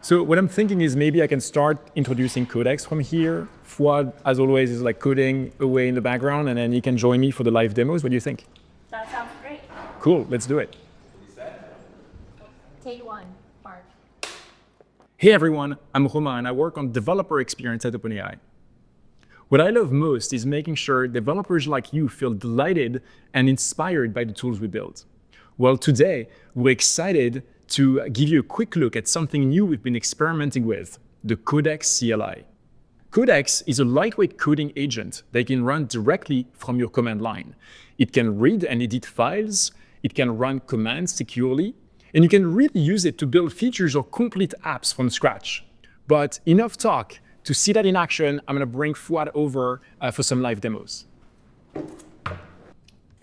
So what I'm thinking is maybe I can start introducing Codex from here. Fouad, as always, is like coding away in the background, and then he can join me for the live demos. What do you think? That sounds great. Cool, let's do it. Take one, Mark. Hey everyone, I'm Romain and I work on developer experience at OpenAI. What I love most is making sure developers like you feel delighted and inspired by the tools we build. Well, today, we're excited to give you a quick look at something new we've been experimenting with, the Codex CLI. Codex is a lightweight coding agent that can run directly from your command line. It can read and edit files, it can run commands securely, and you can really use it to build features or complete apps from scratch. But enough talk. To see that in action, I'm going to bring Fouad over for some live demos.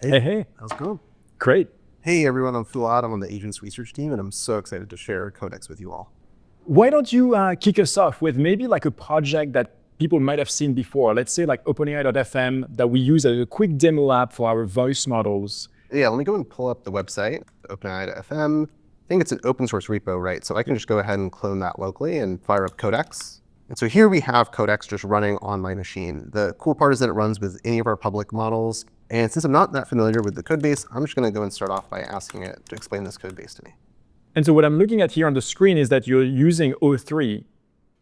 Hey. How's it going? Great. Hey everyone, I'm Fouad. I'm on the agents research team and I'm so excited to share Codex with you all. Why don't you kick us off with maybe like a project that people might have seen before? Let's say like OpenAI.fm that we use as a quick demo app for our voice models. Yeah, let me go and pull up the website, OpenAI.fm. I think it's an open source repo, right? So I can just go ahead and clone that locally and fire up Codex. And so here we have Codex just running on my machine. The cool part is that it runs with any of our public models. And since I'm not that familiar with the code base, I'm just going to go and start off by asking it to explain this code base to me. And so what I'm looking at here on the screen is that you're using O3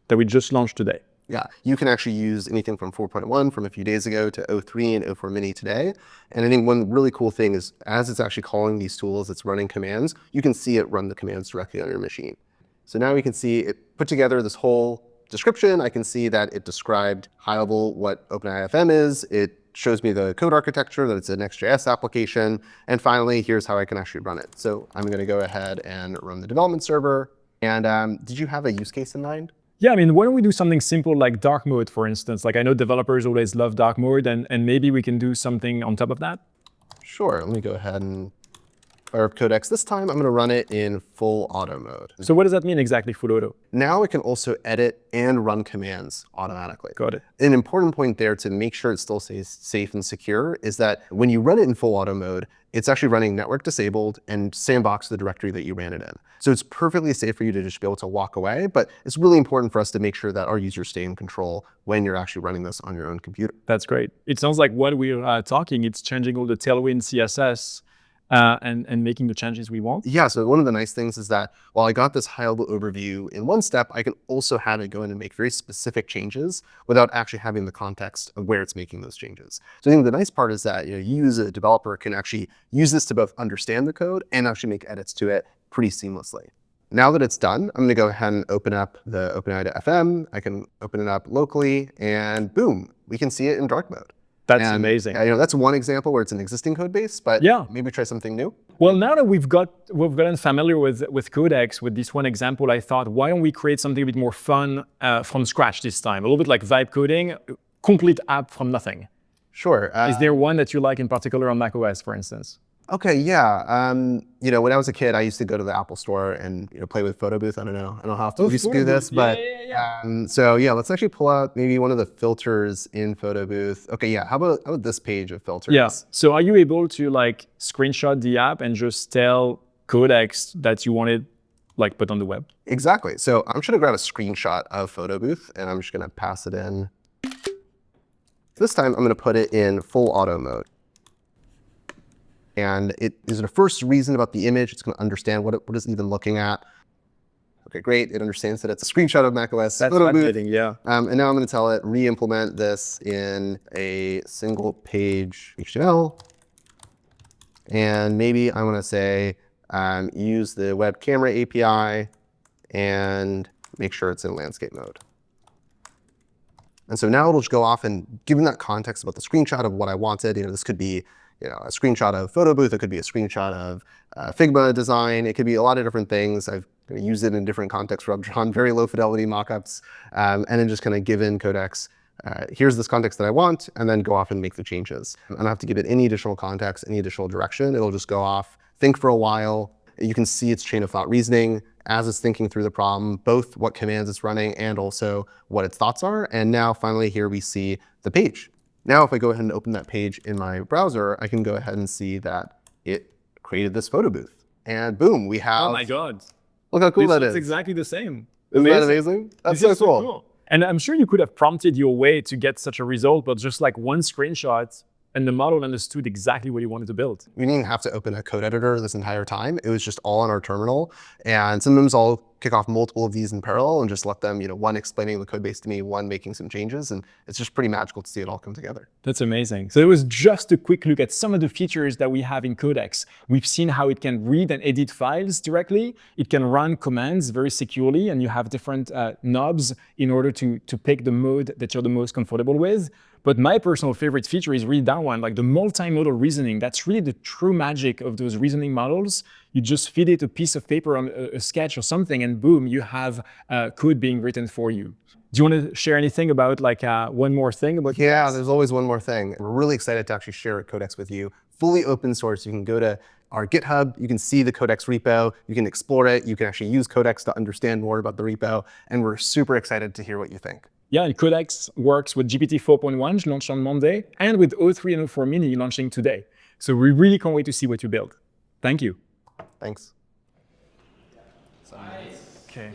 that we just launched today. Yeah, you can actually use anything from 4.1 from a few days ago to O3 and O4 Mini today. And I think one really cool thing is as it's actually calling these tools, it's running commands, you can see it run the commands directly on your machine. So now we can see it put together this whole description. I can see that it described high level what OpenAI FM is. It shows me the code architecture, that it's a Next.js application. And finally, here's how I can actually run it. So I'm going to go ahead and run the development server. And did you have a use case in mind? Yeah, I mean, why don't we do something simple like dark mode, for instance? Like I know developers always love dark mode, and maybe we can do something on top of that? Sure, let me go ahead and fire up Codex. This time I'm going to run it in full auto mode. So what does that mean exactly, full auto? Now it can also edit and run commands automatically. Got it. An important point there to make sure it still stays safe and secure is that when you run it in full auto mode, it's actually running network disabled and sandbox the directory that you ran it in. So it's perfectly safe for you to just be able to walk away, but it's really important for us to make sure that our users stay in control when you're actually running this on your own computer. That's great. It sounds like while we're talking, it's changing all the Tailwind CSS and making the changes we want. Yeah, so one of the nice things is that while I got this high-level overview in one step, I can also have it go in and make very specific changes without actually having the context of where it's making those changes. So I think the nice part is that you as a developer can actually use this to both understand the code and actually make edits to it pretty seamlessly. Now that it's done, I'm going to go ahead and open up the OpenAI.fm. I can open it up locally, and boom, we can see it in dark mode. That's amazing. That's one example where it's an existing code base, but maybe try something new. Well, now that we've gotten familiar with Codex, with this one example, I thought, why don't we create something a bit more fun from scratch this time? A little bit like vibe coding, complete app from nothing. Sure. Is there one that you like in particular on macOS, for instance? Okay, yeah. When I was a kid, I used to go to the Apple Store and play with Photo Booth. I don't know how often we used to do this, but so yeah, let's actually pull out maybe one of the filters in Photo Booth. Okay, yeah. How about this page of filters? Yeah. So are you able to like screenshot the app and just tell Codex that you want it like put on the web? Exactly. So I'm just gonna grab a screenshot of Photo Booth and I'm just gonna pass it in. This time I'm gonna put it in full auto mode. And it is the first reason about the image. It's going to understand what it's even looking at. Okay, great. It understands that it's a screenshot of macOS. That's fascinating, yeah. And now I'm going to tell it, re-implement this in a single page HTML. And maybe I want to say, use the web camera API and make sure it's in landscape mode. And so now it'll just go off and given that context about the screenshot of what I wanted, this could be a screenshot of Photo Booth. It could be a screenshot of Figma design. It could be a lot of different things. I've used it in different contexts where I've drawn very low fidelity mockups, and then just kind of given Codex, here's this context that I want, and then go off and make the changes. I don't have to give it any additional context, any additional direction. It'll just go off, think for a while. You can see its chain of thought reasoning as it's thinking through the problem, both what commands it's running and also what its thoughts are. And now finally here we see the page. Now, if I go ahead and open that page in my browser, I can go ahead and see that it created this Photo Booth. And boom, we have... Oh my God. Look how cool that is. It's exactly the same. Isn't that amazing? That's so cool. And I'm sure you could have prompted your way to get such a result, but just like one screenshot and the model understood exactly what you wanted to build. We didn't have to open a code editor this entire time. It was just all on our terminal. And sometimes I'll kick off multiple of these in parallel and just let them, one explaining the code base to me, one making some changes. And it's just pretty magical to see it all come together. That's amazing. So it was just a quick look at some of the features that we have in Codex. We've seen how it can read and edit files directly. It can run commands very securely, and you have different knobs in order to pick the mode that you're the most comfortable with. But my personal favorite feature is really that one, like the multimodal reasoning. That's really the true magic of those reasoning models. You just feed it a piece of paper on a sketch or something, and boom, you have code being written for you. Do you want to share anything about one more thing about Yeah, there's always one more thing. We're really excited to actually share Codex with you. Fully open source. You can go to our GitHub, you can see the Codex repo, you can explore it, you can actually use Codex to understand more about the repo, and we're super excited to hear what you think. Yeah, and Codex works with GPT 4.1 launched on Monday and with O3 and O4 Mini launching today. So we really can't wait to see what you build. Thank you. Thanks. Okay.